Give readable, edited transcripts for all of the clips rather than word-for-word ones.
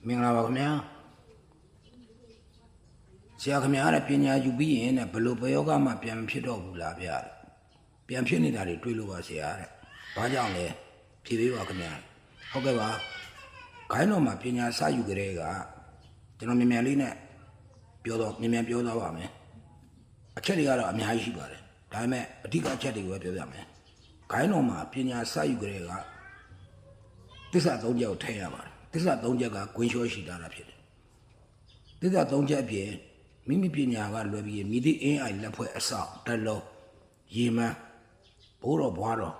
မင်္ဂလာပါခင်ဗျာဆရာခင်ဗျားတဲ့ပညာယူပြီးရင်ဘလို့ဘယောဂမှပြန်ဖြစ်တော့ဘူးလားဗျာပြန်ဖြစ်နေတာတွေတွေးလို့ပါဆရာတဲ့ဘာကြောင့်လဲဖြေပေးပါခင်ဗျာဟုတ်ကဲ့ပါခိုင်းတော်မှာပညာစယူကြတဲ့ကကျွန်တော်မြန်လေးနဲ့ပြောတော့မြန်ပြောသွားပါမယ်အချက်တွေကတော့အများကြီးရှိပါတယ်ဒါပေမဲ့အဓိကအချက်တွေကိုပဲပြောပြမယ်ခိုင်းတော်မှာပညာစယူကြတဲ့ကသစ္စာ၃ချက်ကိုထည့်ရပါတယ်သစ္စာ၃ချက်ကဂွင်းလျှောရှိတာဖြစ်တယ်သစ္စာ၃ချက်အပြင်မိမိပညာကလွယ်ပြီးမိသည့်အင်းအိုင်လက်ဖွဲ့အဆောက်တက်လုံးရေမန်းဘိုးတော်ဘွားတော်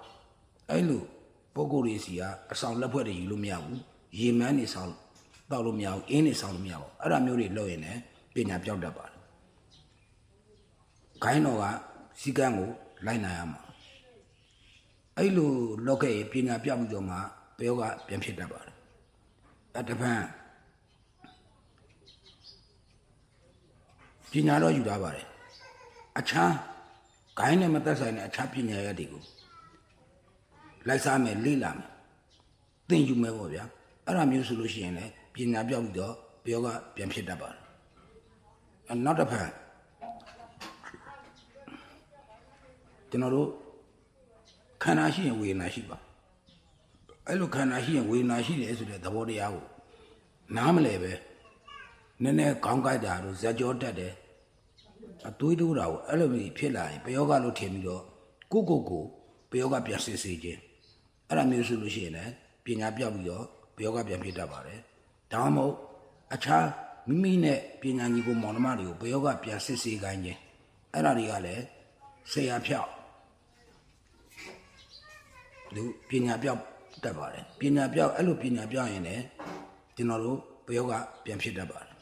အဲ့လိုပုဂ္ဂိုလ်တွေစီကအဆောင်လက်ဖွဲ့တွေယူလို့မရဘူးရေမန်းနေဆောင်တောက်လို့မရဘူးအင်းနေဆောင်လို့မရဘူးအဲ့ဒါမျိုးတွေလုပ်ရင်လည်းပညာပြောက်တတ်ပါတယ်ခိုင်းတော်ကစီကံကိုလိုက်နိုင်ရမှာအဲ့လိုလုပ်ခဲ့ရင်ပညာပြောက်ပြီးတော့မှဘယောကပြန်ဖြစ်တတ်ပါတယ်အတပံပညာတော့ယူထားပါတယ်အခြားဂိုင်းနဲ့မသက်ဆိုင်တဲ့အခြားပညာရပ်တွေကိုလိုက်စားမယ်လေ့လာမယ်သင်ယူမယ်ပေါ့ဗျာအဲ့ဒါမျိုးဆိုလို့ရှိရင်လည်းပညာပြောက်ပြီးတော့ဘယောကပြန်ဖြစ်တတ်ပါတယ်နောက်တစ်ဖက်ကျွန်တော်တို့ခန္ဓာရှိရင်ဝေဒနာရှိပါအဲ့လိုခန္ဓာရှိရင်ဝေဒနာရှိတယ်ဆိုတဲ့သဘောတရားကိုနားမလဲပဲနည်းနည်းခေါင်းကိုက်တာတို့ဇက်ကြောတက်တယ်အသွေးတိုးတာကိုအဲ့လိုမျိုးဖြစ်လာရင်ဘယောဂလို့ထင်ပြီးတော့ကိုဘယောဂပြန်စစ်စေခြင်းအဲ့ဒါမျိုးဆိုလို့ရှိရင်လည်းပညာပြောက်ပြီးတော့ဘယောဂပြန်ဖြစ်တတ်ပါတယ်ဒါမှမဟုတ်အခြားမိမိနဲ့ပညာညီကိုမောင်နှမတွေကိုဘယောဂပြန်စစ်စေခိုင်းခြင်းအဲ့ဒါတွေကလည်းဆရာဖြောက်လူပညာပြောက်တတ်ပါတယ်ပညာပြောက်အဲ့လိုပညာပြောက်ရင်လည်းကျွန်တော်တို့ဘယောကပြန်ဖြစ်တတ်ပါတယ်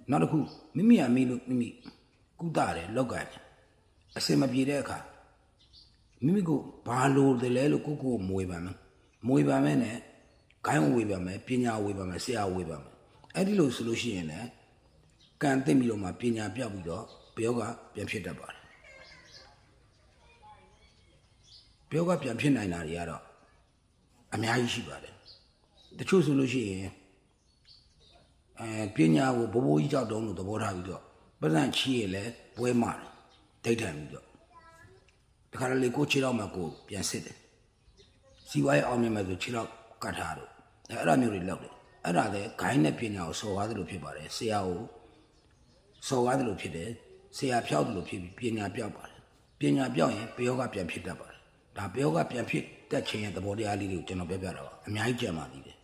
နောက်တစ်ခုမိမိကုသတယ်လောက်ကန်အစင်မပြေတဲ့အခါမိမိကိုဘာလို့တယ်လဲလို့ကိုမွေပါမယ်နဲ့ဂိုင်းဝေပါမယ်ပညာဝေပါမယ်ဆရာဝေပါမယ်အဲ့ဒီလိုဆိုလို့ရှိရင်လည်းကံသိမ့်ပြီးတော့မှပညာပြောက်ပြီးတော့ဘယောကပြန်ဖြစ်တတ်ပါတယ်ဘယောကပြန်ဖြစ်နိုင်တာတွေကတော့အများကြီးရှိပါတယ်တချို့ဆိုလို့ရှိရင်ပညာကိုဘိုးကြီးကြောက်တုံးလို့သဘောထားပြီးတော့ပတ်စံချီးရလဲပွဲမာတယ်ဒိတ်ထန်ပြီးတော့တခါလေကိုခြေတော့မှကိုပြန်စစ်တယ်စီဝါရဲ့အောင်မြင်မဲ့ဆိုခြေတော့ကတ်ထားတော့အဲ့ဒါမျိုးတွေလောက်တယ်အဲ့ဒါလည်းဂိုင်းနဲ့ပညာကိုစော်ကားသလိုဖြစ်ပါတယ်ဆရာကိုစော်ကားသလိုဖြစ်တယ်ဆရာဖြောက်သလိုဖြစ်ပြီးပညာပြောက်ပါတယ်ပညာပြောက်ရင်ဘယောကပြန်ဖြစ်တတ်ပါတယ်ဒါဘယောကပြန်ဖြစ်တတ်ခြင်းရဲ့သဘောတရားလေးတွေကိုကျွန်တော်ပြောပြတာပါအများကြီးကြံပါသေးတယ်